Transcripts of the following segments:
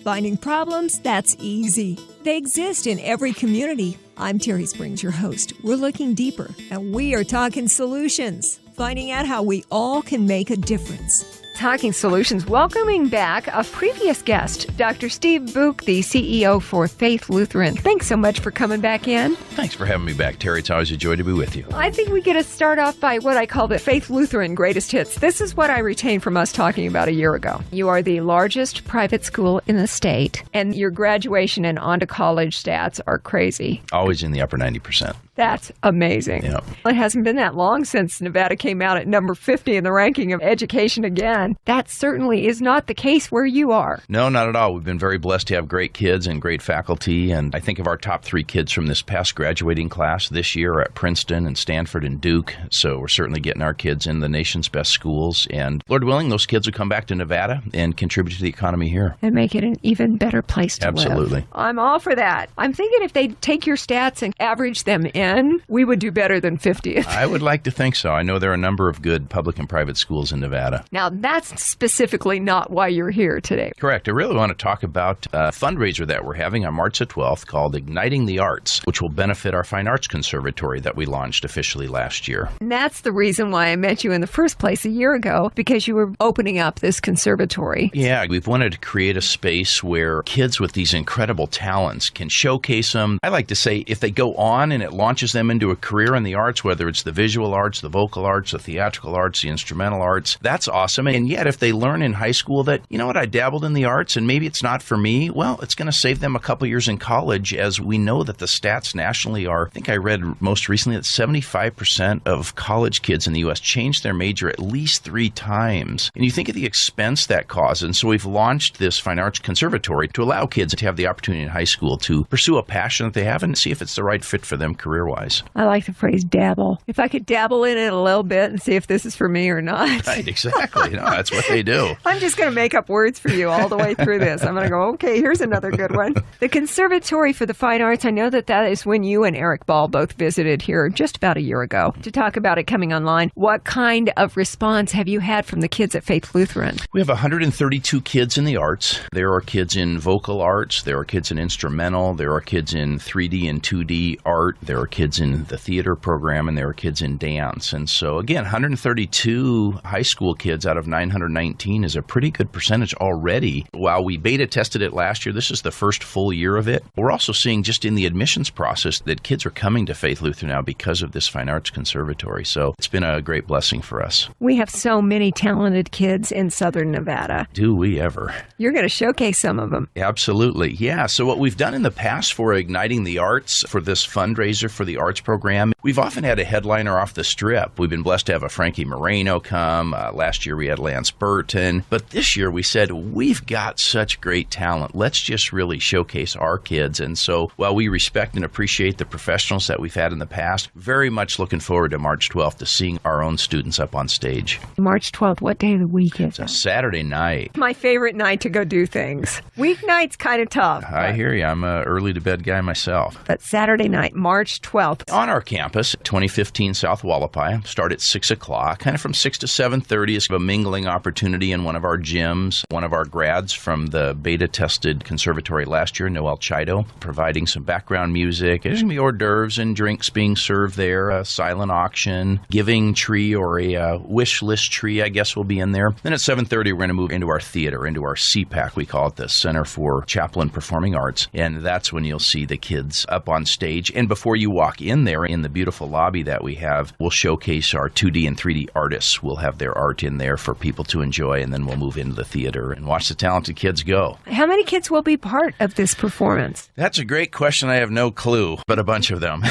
Finding problems? That's easy. They exist in every community. I'm Terry Springs, your host. We're looking deeper, and we are talking solutions, finding out how we all can make a difference. Talking Solutions, welcoming back a previous guest, Dr. Steve Buuck, the CEO for Faith Lutheran. Thanks so much for coming back in. Thanks for having me back, Terry. It's always a joy to be with you. I think we get to start off by what I call the Faith Lutheran greatest hits. This is what I retained from us talking about a year ago. You are the largest private school in the state, and your graduation and on to college stats are crazy. Always in the upper 90%. That's amazing. Yeah. It hasn't been that long since Nevada came out at number 50 in the ranking of education again. That certainly is not the case where you are. No, not at all. We've been very blessed to have great kids and great faculty. And I think of our top 3 kids from this past graduating class this year at Princeton and Stanford and Duke. So we're certainly getting our kids in the nation's best schools. And Lord willing, those kids will come back to Nevada and contribute to the economy here. And make it an even better place to Absolutely. live. I'm all for that. I'm thinking if they take your stats and average them in, we would do better than 50th. I would like to think so. I know there are a number of good public and private schools in Nevada. Now, that's specifically not why you're here today. Correct. I really want to talk about a fundraiser that we're having on March the 12th called Igniting the Arts, which will benefit our Fine Arts Conservatory that we launched officially last year. And that's the reason why I met you in the first place a year ago, because you were opening up this conservatory. Yeah, we've wanted to create a space where kids with these incredible talents can showcase them. I like to say if they go on and it launches them into a career in the arts, whether it's the visual arts, the vocal arts, the theatrical arts, the instrumental arts, that's awesome. And yet if they learn in high school that, you know what, I dabbled in the arts and maybe it's not for me, well, it's going to save them a couple years in college, as we know that the stats nationally are, I think I read most recently that 75% of college kids in the U.S. change their major at least 3 times. And you think of the expense that causes. And so we've launched this Fine Arts Conservatory to allow kids to have the opportunity in high school to pursue a passion that they have and see if it's the right fit for them career-wise. I like the phrase dabble. If I could dabble in it a little bit and see if this is for me or not. Right, exactly. No, that's what they do. I'm just going to make up words for you all the way through this. I'm going to go, okay, here's another good one. The Conservatory for the Fine Arts, I know that is when you and Eric Ball both visited here just about a year ago to talk about it coming online. What kind of response have you had from the kids at Faith Lutheran? We have 132 kids in the arts. There are kids in vocal arts. There are kids in instrumental. There are kids in 3D and 2D art. There are kids in the theater program, and there are kids in dance. And so, again, 132 high school kids out of 919 is a pretty good percentage already. While we beta tested it last year, this is the first full year of it. We're also seeing just in the admissions process that kids are coming to Faith Lutheran now because of this Fine Arts Conservatory. So it's been a great blessing for us. We have so many talented kids in Southern Nevada. Do we ever? You're going to showcase some of them. Absolutely. Yeah. So what we've done in the past for Igniting the Arts, for this fundraiser for the arts program, we've often had a headliner off the strip. We've been blessed to have a Frankie Moreno come. Last year we had Lance Burton. But this year we said, we've got such great talent. Let's just really showcase our kids. And so while we respect and appreciate the professionals that we've had in the past, very much looking forward to March 12th to seeing our own students up on stage. March 12th, what day of the week is it? It's a Saturday night. My favorite night to go do things. Weeknight's kind of tough. I hear you. I'm an early to bed guy myself. But Saturday night, March 12th. On our campus, 2015 South Wallapai, start at 6 o'clock, kind of from 6 to 7:30 is a mingling opportunity in one of our gyms. One of our grads from the beta-tested conservatory last year, Noel Chido, providing some background music. There's going to be hors d'oeuvres and drinks being served there, a silent auction, giving tree or a wish list tree, I guess, will be in there. Then at 7:30, we're going to move into our theater, into our CPAC, we call it the Center for Chapel and Performing Arts. And that's when you'll see the kids up on stage. And before you walk in there, in the beautiful lobby that we have, we'll showcase our 2D and 3D artists. We'll have their art in there for people to enjoy, and then we'll move into the theater and watch the talented kids go. How many kids will be part of this performance? That's a great question. I have no clue, but a bunch of them.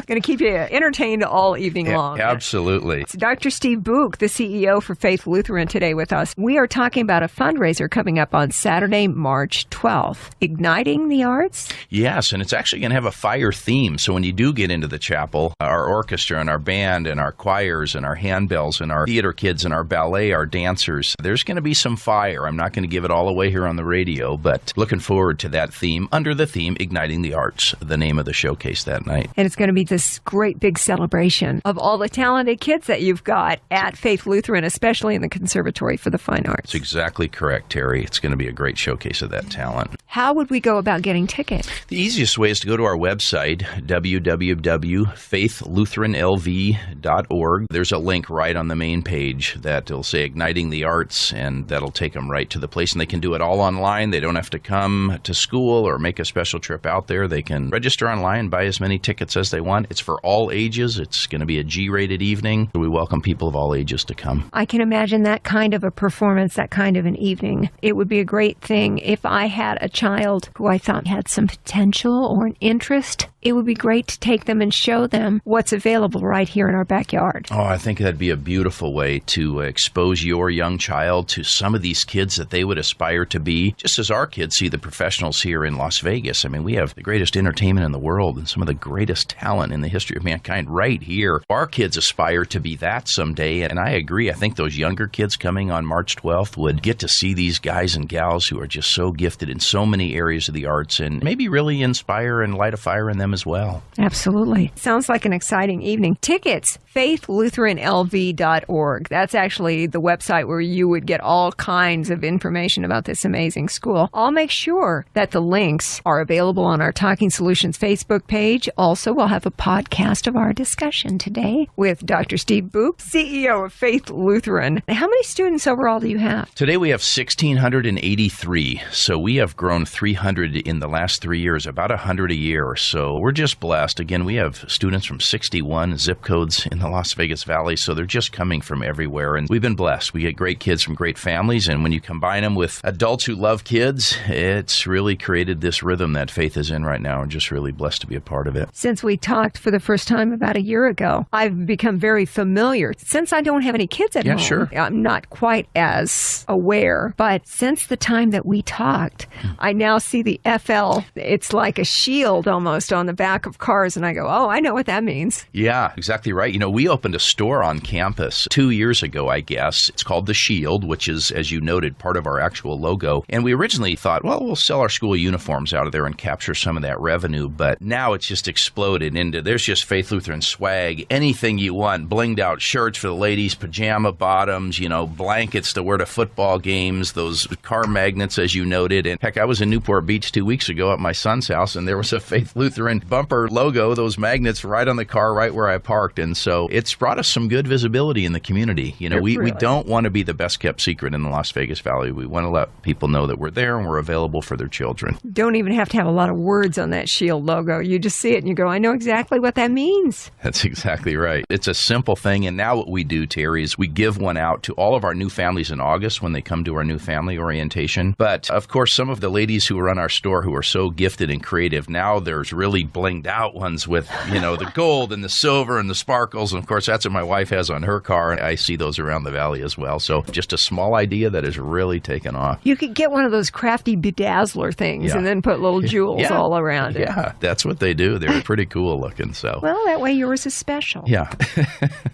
Going to keep you entertained all evening long. Absolutely. It's Dr. Steve Buuck, the CEO for Faith Lutheran, today with us. We are talking about a fundraiser coming up on Saturday, March 12th. Igniting the Arts? Yes, and it's actually going to have a fire theme. So when you do get into the chapel, our orchestra and our band and our choirs and our handbells and our theater kids and our ballet, our dancers, there's going to be some fire. I'm not going to give it all away here on the radio, but looking forward to that theme, under the theme Igniting the Arts, the name of the showcase that night. And it's going to be this great big celebration of all the talented kids that you've got at Faith Lutheran, especially in the Conservatory for the Fine Arts. That's exactly correct, Terry. It's going to be a great showcase of that talent. How would we go about getting tickets? The easiest way is to go to our website, www.faithlutheranlv.org. There's a link right on the main page that will say Igniting the Arts, and that'll take them right to the place. And they can do it all online. They don't have to come to school or make a special trip out there. They can register online, buy as many tickets as they want. It's for all ages. It's going to be a G-rated evening. We welcome people of all ages to come. I can imagine that kind of a performance, that kind of an evening. It would be a great thing if I had a child who I thought had some potential or an interest. It would be great to take them and show them what's available right here in our backyard. Oh, I think that'd be a beautiful way to expose your young child to some of these kids that they would aspire to be, just as our kids see the professionals here in Las Vegas. I mean, we have the greatest entertainment in the world and some of the greatest talent in the history of mankind right here. Our kids aspire to be that someday, and I agree. I think those younger kids coming on March 12th would get to see these guys and gals who are just so gifted in so many areas of the arts and maybe really inspire and light a fire in them as well. Absolutely. Sounds like an exciting evening. Tickets, faithlutheranlv.org. That's actually the website where you would get all kinds of information about this amazing school. I'll make sure that the links are available on our Talking Solutions Facebook page. Also, we'll have a podcast of our discussion today with Dr. Steve Buuck, CEO of Faith Lutheran. How many students overall do you have? Today we have 1,683. So we have grown 300 in the last 3 years, about 100 a year. So we're just blessed. Again, we have students from 61 zip codes in the Las Vegas Valley, so they're just coming from everywhere. And we've been blessed. We get great kids from great families, and when you combine them with adults who love kids, it's really created this rhythm that Faith is in right now. We're just really blessed to be a part of it. Since we talked for the first time about a year ago, I've become very familiar. Since I don't have any kids at home, sure. I'm not quite as aware, but since the time that we talked, I now see the FL. It's like a shield almost on the back of cars, and I go, oh, I know what that means. Yeah, exactly right. You know, we opened a store on campus 2 years ago, I guess. It's called The Shield, which is, as you noted, part of our actual logo. And we originally thought, well, we'll sell our school uniforms out of there and capture some of that revenue. But now it's just exploded into, there's just Faith Lutheran swag, anything you want, blinged out shirts for the ladies, pajama bottoms, you know, blankets to wear to football games, those car magnets, as you noted. And heck, I was in Newport Beach 2 weeks ago at my son's house, and there was a Faith Lutheran bumper logo, those magnets right on the car right where I parked. And so it's brought us some good visibility in the community. You know, we don't want to be the best kept secret in the Las Vegas Valley. We want to let people know that we're there and we're available for their children. Don't even have to have a lot of words on that shield logo. You just see it and you go, I know exactly what that means. That's exactly right. It's a simple thing. And now what we do, Terry, is we give one out to all of our new families in August when they come to our new family orientation. But of course, some of the ladies who run our store who are so gifted and creative, now there's really blinged out ones with, you know, the gold and the silver and the sparkles. And of course, that's what my wife has on her car. And I see those around the valley as well. So just a small idea that has really taken off. You could get one of those crafty bedazzler things and then put little jewels all around it. Yeah, that's what they do. They're pretty cool looking. So well, that way yours is special. Yeah.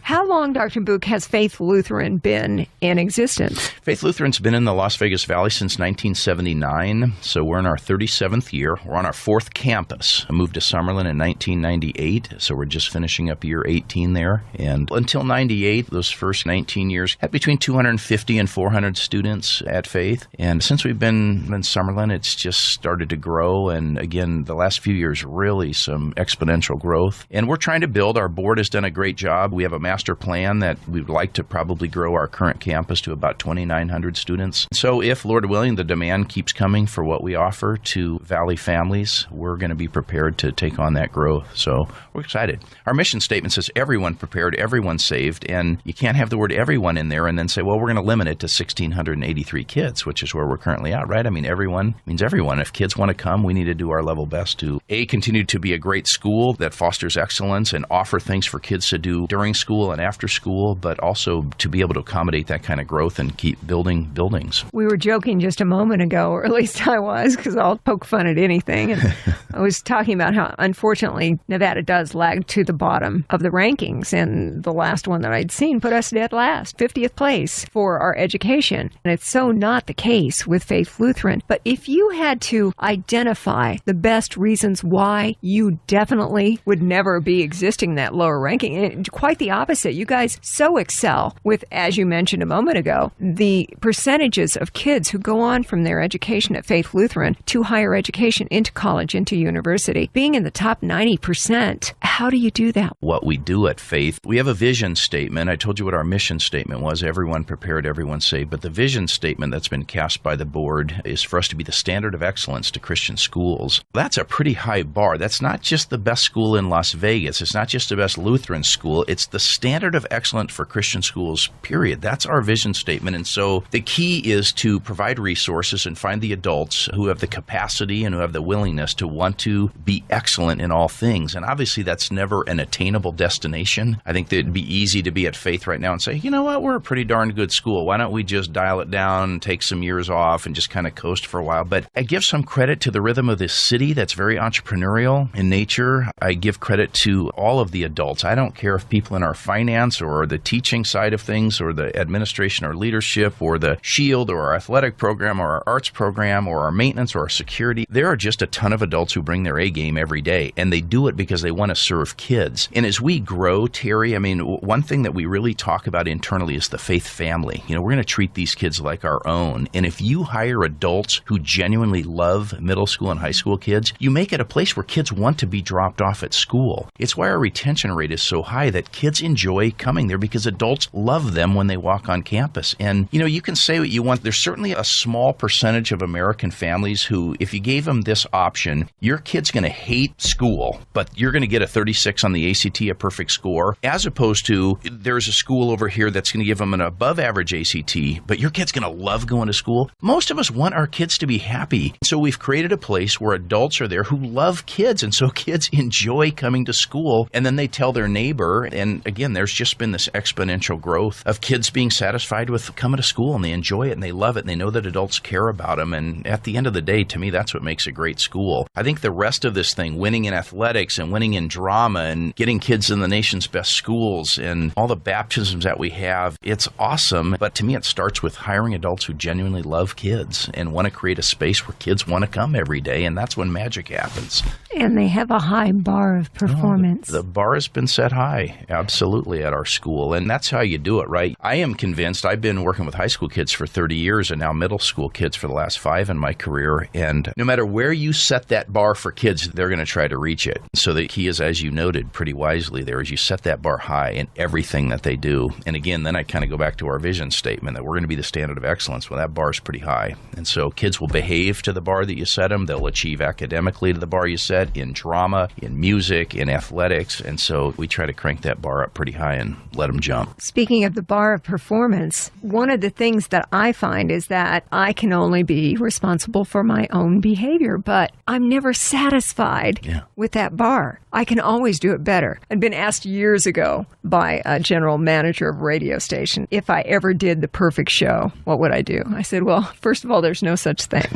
How long, Dr. Buuck, has Faith Lutheran been in existence? Faith Lutheran's been in the Las Vegas Valley since 1979. So we're in our 37th year. We're on our 4th campus. I moved to Summerlin in 1998. So we're just finishing up year 18 there. And until 98, those first 19 years, had between 250 and 400 students at Faith. And since we've been in Summerlin, it's just started to grow. And again, the last few years, really some exponential growth. And we're trying to build. Our board has done a great job. We have a master plan that we'd like to probably grow our current campus to about 2,900 students. So if, Lord willing, the demand keeps coming for what we offer to Valley families, we're going to be prepared to take on that growth. So we're excited. Our mission statement says everyone prepared, everyone saved, and you can't have the word everyone in there and then say, well, we're going to limit it to 1,683 kids, which is where we're currently at, right? I mean, everyone means everyone. If kids want to come, we need to do our level best to, A, continue to be a great school that fosters excellence and offer things for kids to do during school and after school, but also to be able to accommodate that kind of growth and keep building buildings. We were joking just a moment ago, or at least I was, because I'll poke fun at anything. And I was talking about how, unfortunately, Nevada does lag to the bottom of the rankings. And the last one that I'd seen put us dead last, 50th place for our education. And it's so not the case with Faith Lutheran. But if you had to identify the best reasons why you definitely would never be existing in that lower ranking, quite the opposite. You guys so excel with, as you mentioned a moment ago, the percentages of kids who go on from their education at Faith Lutheran to higher education, into college, into university, being in the top 90%. How do you do that? What we do at Faith, we have a vision statement. I told you what our mission statement was, everyone prepared, everyone saved. But the vision statement that's been cast by the board is for us to be the standard of excellence to Christian schools. That's a pretty high bar. That's not just the best school in Las Vegas. It's not just the best Lutheran school. It's the standard of excellence for Christian schools, period. That's our vision statement. And so the key is to provide resources and find the adults who have the capacity and who have the willingness to want to be excellent in all things. And obviously that's never an attainable destination. I think that it'd be easy to be at Faith right now and say, you know what, we're a pretty darn good school. Why don't we just dial it down, take some years off, and just kind of coast for a while? But I give some credit to the rhythm of this city that's very entrepreneurial in nature. I give credit to all of the adults. I don't care if people in our finance or the teaching side of things or the administration or leadership or the SHIELD or our athletic program or our arts program or our maintenance or our security. There are just a ton of adults who bring their A game every day, and they do it because they want to serve kids. And as we grow, Terry, I mean, one thing that we really talk about internally is the Faith family. You know, we're going to treat these kids like our own. And if you hire adults who genuinely love middle school and high school kids, you make it a place where kids want to be dropped off at school. It's why our retention rate is so high, that kids enjoy coming there because adults love them when they walk on campus. And, you know, you can say what you want. There's certainly a small percentage of American families who, if you gave them this option, your kid's going to hate school, but you're going to get a 36 on the ACT, a perfect score, as opposed to there's a school over here that's going to give them an above average ACT, but your kid's going to love going to school. Most of us want our kids to be happy. So we've created a place where adults are there who love kids. And so kids enjoy coming to school, and then they tell their neighbor. And again, there's just been this exponential growth of kids being satisfied with coming to school, and they enjoy it and they love it and they know that adults care about them. And at the end of the day, to me, that's what makes a great school. I think the rest of this thing, winning in athletics and winning in drama and getting kids in the nation's best schools and all the baptisms that we have, it's awesome. But to me, it starts with hiring adults who genuinely love kids and want to create a space where kids want to come every day. And that's when magic happens. And they have a high bar of performance. The bar has been set high, absolutely, at our school. And that's how you do it, right? I am convinced. I've been working with high school kids for 30 years and now middle school kids for the last 5 in my career. And no matter where you set that bar for kids, they're going to try to reach it. So the key is, as you noted pretty wisely there, is you set that bar high in everything that they do. And again, then I kind of go back to our vision statement that we're going to be the standard of excellence. Well, that bar is pretty high. And so kids will behave to the bar that you set them. They'll achieve academically to the bar you set, in drama, in music, in athletics. And so we try to crank that bar up pretty high and let them jump. Speaking of the bar of performance, one of the things that I find is that I can only be responsible for my own behavior, but I'm never satisfied with that bar. I can always do it better. I'd been asked years ago by a general manager of a radio station if I ever did the perfect show, what would I do? I said, well, first of all, there's no such thing.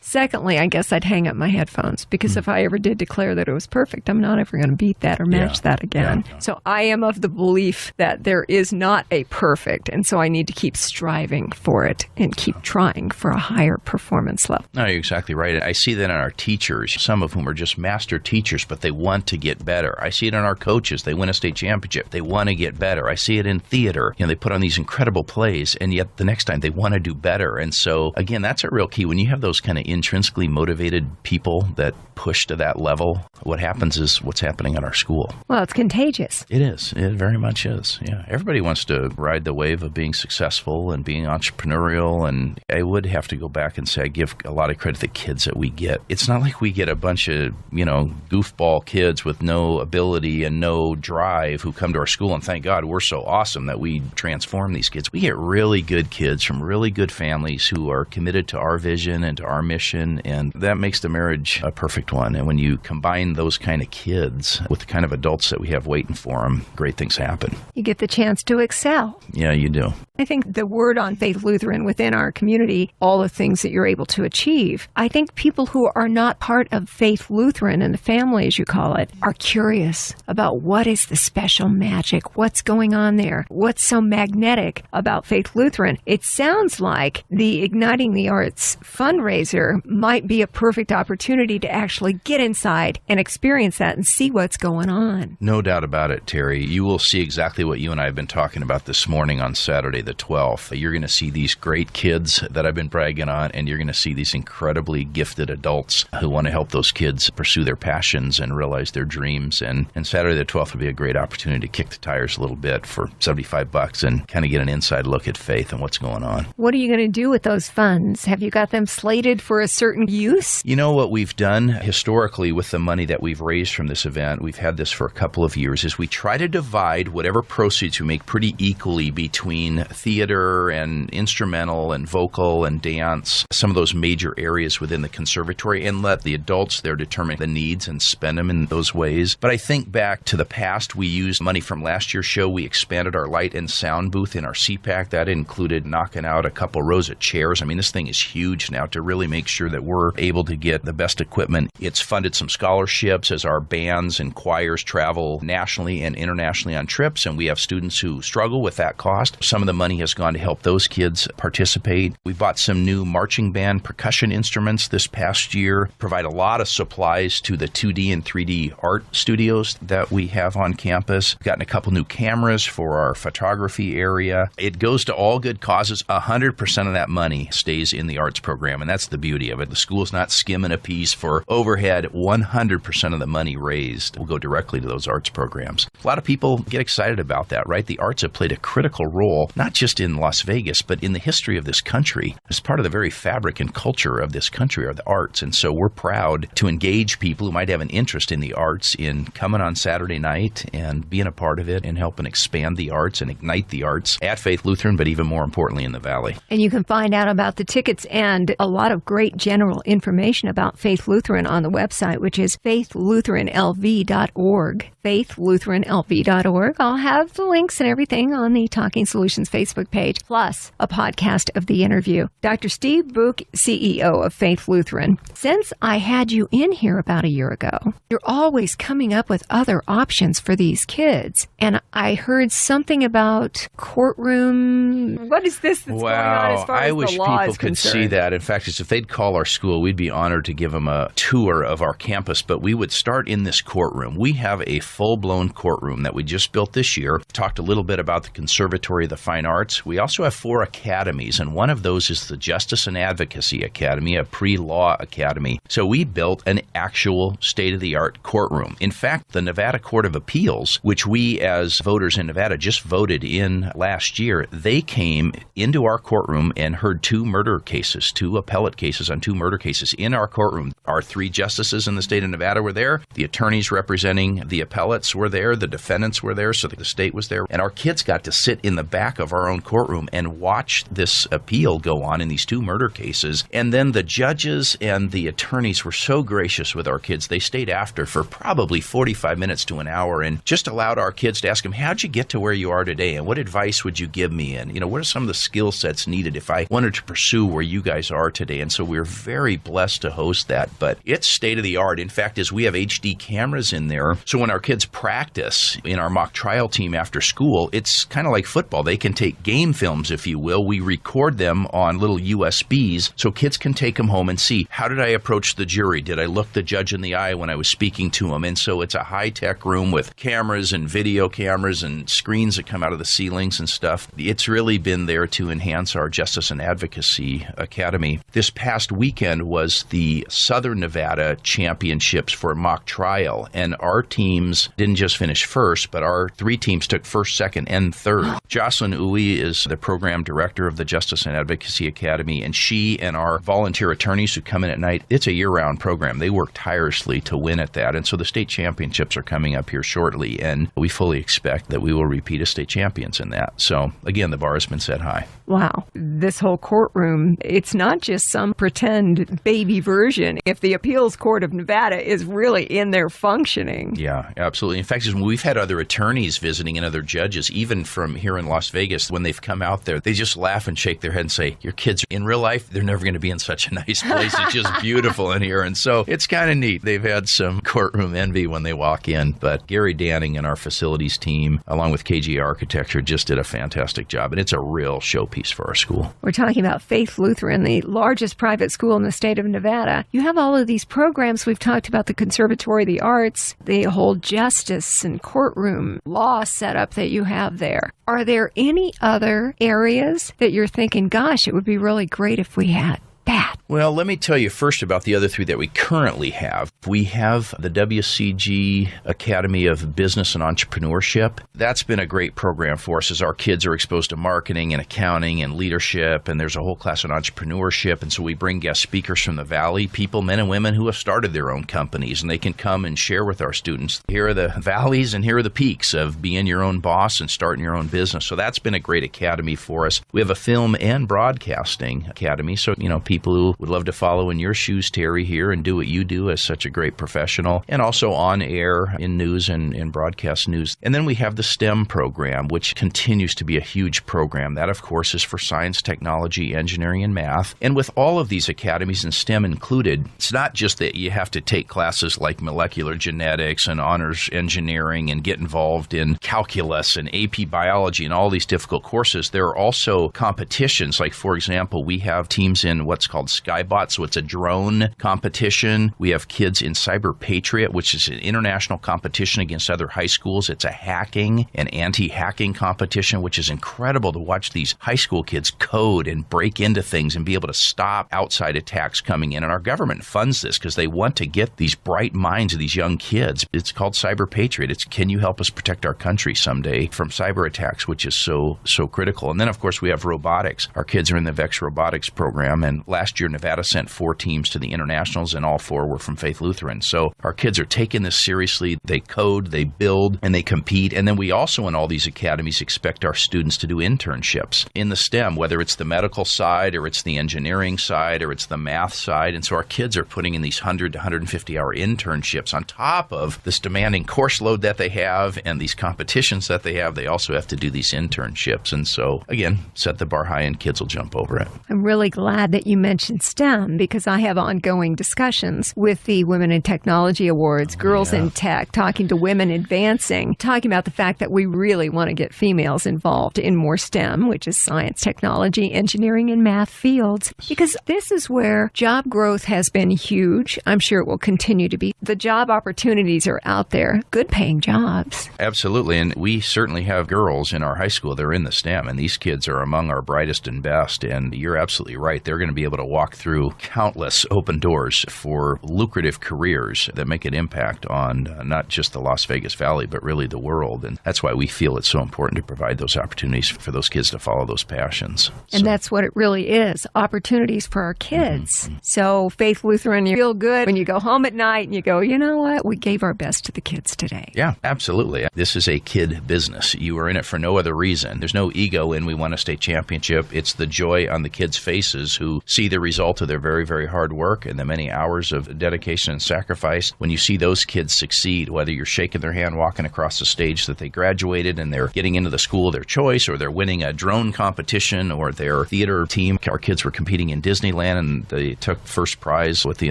Secondly, I guess I'd hang up my headphones, because if I ever did declare that it was perfect, I'm not ever going to beat that or match that again. So I am of the belief that there is not a perfect, and so I need to keep striving for it and keep trying for a higher performance level. No, you're exactly right. I see that in our teachers, some of whom are just master teachers, but they want to get better. I see it in our coaches. They win a state championship. They want to get better. I see it in theater. You know, they put on these incredible plays, and yet the next time they want to do better. And so, again, that's a real key. When you have those kind of intrinsically motivated people that push to that level, what happens is what's happening at our school. Well, it's contagious. It is. It very much is. Yeah. Everybody wants to ride the wave of being successful and being entrepreneurial. And I would have to go back and say I give a lot of credit to the kids that we get. It's not like we get a bunch of, goofball kids with no ability and no drive who come to our school, and thank God we're so awesome that we transform these kids. We get really good kids from really good families who are committed to our vision and to our mission, and that makes the marriage a perfect one. And when you combine those kind of kids with the kind of adults that we have waiting for them, great things happen. You get the chance to excel. Yeah, you do. I think the word on Faith Lutheran within our community, all the things that you're able to achieve, I think people who are not part of Faith Lutheran children and the family, as you call it, are curious about what is the special magic, what's going on there, what's so magnetic about Faith Lutheran. It sounds like the Igniting the Arts fundraiser might be a perfect opportunity to actually get inside and experience that and see what's going on. No doubt about it, Terry. You will see exactly what you and I have been talking about this morning on Saturday the 12th. You're going to see these great kids that I've been bragging on, and you're going to see these incredibly gifted adults who want to help those kids pursue their passions and realize their dreams. And Saturday the 12th will be a great opportunity to kick the tires a little bit for $75 and kind of get an inside look at Faith and what's going on. What are you going to do with those funds? Have you got them slated for a certain use? You know what we've done historically with the money that we've raised from this event, we've had this for a couple of years, is we try to divide whatever proceeds we make pretty equally between theater and instrumental and vocal and dance, some of those major areas within the conservatory, and let the adults there determine the needs and spend them in those ways. But I think back to the past, we used money from last year's show. We expanded our light and sound booth in our CPAC. That included knocking out a couple rows of chairs. I mean, this thing is huge now to really make sure that we're able to get the best equipment. It's funded some scholarships as our bands and choirs travel nationally and internationally on trips, and we have students who struggle with that cost. Some of the money has gone to help those kids participate. We bought some new marching band percussion instruments this past year, provide a lot of supplies to the 2D and 3D art studios that we have on campus. We've gotten a couple new cameras for our photography area. It goes to all good causes. 100% of that money stays in the arts program, and that's the beauty of it. The school's not skimming a piece for overhead. 100% of the money raised will go directly to those arts programs. A lot of people get excited about that, right? The arts have played a critical role, not just in Las Vegas, but in the history of this country. As part of the very fabric and culture of this country are the arts, and so we're proud to engage people who might have an interest in the arts in coming on Saturday night and being a part of it and helping expand the arts and ignite the arts at Faith Lutheran, but even more importantly in the Valley. And you can find out about the tickets and a lot of great general information about Faith Lutheran on the website, which is faithlutheranlv.org. faithlutheranlv.org. I'll have the links and everything on the Talking Solutions Facebook page, plus a podcast of the interview. Dr. Steve Buuck, CEO of Faith Lutheran. Since I had you in here about a year ago, you're always coming up with other options for these kids. And I heard something about courtroom. What is this that's going on as far as the law is concerned? I wish people could see that. In fact, if they'd call our school, we'd be honored to give them a tour of our campus, but we would start in this courtroom. We have a full-blown courtroom that we just built this year. Talked a little bit about the Conservatory of the Fine Arts. We also have 4 academies, and one of those is the Justice and Advocacy Academy, a pre-law academy. So we built an actual state-of-the-art courtroom. In fact, the Nevada Court of Appeals, which we as voters in Nevada just voted in last year, they came into our courtroom and heard 2 murder cases, 2 appellate cases on 2 murder cases in our courtroom. Our 3 justices in the state of Nevada were there. The attorneys representing the appellates were there. The defendants were there, so the state was there. And our kids got to sit in the back of our own courtroom and watch this appeal go on in these 2 murder cases. And then the judges and the attorneys were so gracious with our kids. They stayed after for probably 45 minutes to an hour and just allowed our kids to ask them, how'd you get to where you are today? And what advice would you give me? And, what are some of the skill sets needed if I wanted to pursue where you guys are today? And so we're very blessed to host that. But it's state of the art. In fact, as we have HD cameras in there, so when our kids practice in our mock trial team after school, it's kind of like football. They can take game films, if you will. We record them on little USBs so kids can take them home and see, how did I approach the jury? Did I look the judge in the eye when I was speaking to him? And so it's a high-tech room with cameras and video cameras and screens that come out of the ceilings and stuff. It's really been there to enhance our Justice and Advocacy Academy. This past weekend was the Southern Nevada Championships for mock trial, and our teams didn't just finish first, but our 3 teams took first, second, and third. Jocelyn Uwe is the program director of the Justice and Advocacy Academy, and she and our volunteer attorneys who come in at night, it's a year-round program. They work tirelessly to win at that, and so the state championships are coming up here shortly, and we fully expect that we will repeat as state champions in that. So, again, the bar has been set high. Wow. This whole courtroom, it's not just some pretend baby version. If if the appeals court of Nevada is really in there functioning. Yeah, absolutely. In fact, we've had other attorneys visiting and other judges, even from here in Las Vegas, when they've come out there, they just laugh and shake their head and say, your kids in real life, they're never going to be in such a nice place. It's just beautiful in here. And so it's kind of neat. They've had some courtroom envy when they walk in. But Gary Danning and our facilities team, along with KG Architecture, just did a fantastic job. And it's a real showpiece for our school. We're talking about Faith Lutheran, the largest private school in the state of Nevada. You have all of these programs. We've talked about the Conservatory of the Arts, the whole justice and courtroom law setup that you have there. Are there any other areas that you're thinking, gosh, it would be really great if we had that? Well, let me tell you first about the other three that we currently have. We have the WCG Academy of Business and Entrepreneurship. That's been a great program for us as our kids are exposed to marketing and accounting and leadership, and there's a whole class on entrepreneurship. And so we bring guest speakers from the Valley, people, men and women who have started their own companies, and they can come and share with our students. Here are the valleys and here are the peaks of being your own boss and starting your own business. So that's been a great academy for us. We have a film and broadcasting academy. So, people who would love to follow in your shoes, Terry, here and do what you do as such a great professional, and also on air in news and broadcast news. And then we have the STEM program, which continues to be a huge program. That, of course, is for science, technology, engineering, and math. And with all of these academies and STEM included, it's not just that you have to take classes like molecular genetics and honors engineering and get involved in calculus and AP biology and all these difficult courses. There are also competitions. Like, for example, we have teams in what's called Skybot, so it's a drone competition. We have kids in Cyber Patriot, which is an international competition against other high schools. It's a hacking and anti-hacking competition, which is incredible to watch these high school kids code and break into things and be able to stop outside attacks coming in. And our government funds this because they want to get these bright minds of these young kids. It's called Cyber Patriot. It's, can you help us protect our country someday from cyber attacks, which is so critical. And then, of course, we have robotics. Our kids are in the VEX robotics program, and last year, Nevada sent 4 teams to the internationals, and all 4 were from Faith Lutheran. So our kids are taking this seriously. They code, they build, and they compete. And then we also, in all these academies, expect our students to do internships in the STEM, whether it's the medical side or it's the engineering side or it's the math side. And so our kids are putting in these 100 to 150-hour internships on top of this demanding course load that they have and these competitions that they have. They also have to do these internships. And so, again, set the bar high and kids will jump over it. I'm really glad that you mentioned STEM because I have ongoing discussions with the Women in Technology Awards, Girls in Tech, talking to women advancing, talking about the fact that we really want to get females involved in more STEM, which is science, technology, engineering, and math fields, because this is where job growth has been huge. I'm sure it will continue to be. The job opportunities are out there, good paying jobs. Absolutely. And we certainly have girls in our high school that are in the STEM, and these kids are among our brightest and best. And you're absolutely right. They're going to be able to walk through countless open doors for lucrative careers that make an impact on not just the Las Vegas Valley, but really the world. And that's why we feel it's so important to provide those opportunities for those kids to follow those passions. And that's what it really is, opportunities for our kids. Mm-hmm. So Faith Lutheran, you feel good when you go home at night and you go, you know what, we gave our best to the kids today. Yeah, absolutely. This is a kid business. You are in it for no other reason. There's no ego in we won a state championship. It's the joy on the kids' faces who see the result of their very, very hard work and the many hours of dedication and sacrifice. When you see those kids succeed, whether you're shaking their hand walking across the stage that they graduated and they're getting into the school of their choice, or they're winning a drone competition, or their theater team. Our kids were competing in Disneyland and they took first prize with the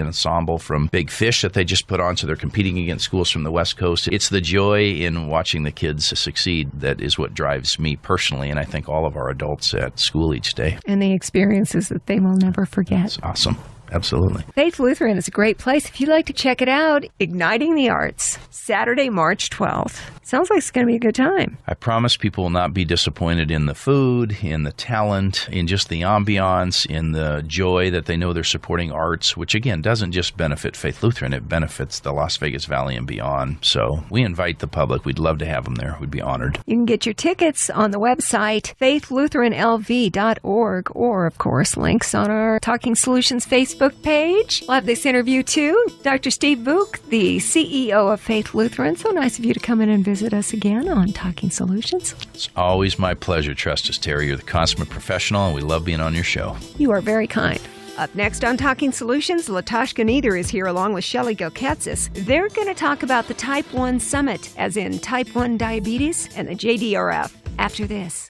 ensemble from Big Fish that they just put on, so they're competing against schools from the West Coast. It's the joy in watching the kids succeed that is what drives me personally, and I think all of our adults at school each day. And the experiences that they will never forget. It's awesome. Absolutely. Faith Lutheran is a great place. If you'd like to check it out, Igniting the Arts, Saturday, March 12th. Sounds like it's going to be a good time. I promise people will not be disappointed in the food, in the talent, in just the ambiance, in the joy that they know they're supporting arts, which, again, doesn't just benefit Faith Lutheran. It benefits the Las Vegas Valley and beyond. So we invite the public. We'd love to have them there. We'd be honored. You can get your tickets on the website, faithlutheranlv.org, or, of course, links on our Talking Solutions Facebook page. We'll have this interview too. Dr. Steve Buuck, the CEO of Faith Lutheran. So nice of you to come in and visit us again on Talking Solutions. It's always my pleasure, Trust us, Terry. You're the consummate professional, and we love being on your show. You are very kind. Up next on Talking Solutions, Latashka Neither is here along with Shelley Gilkatsis. They're going to talk about the Type 1 Summit, as in Type 1 diabetes and the JDRF, after this.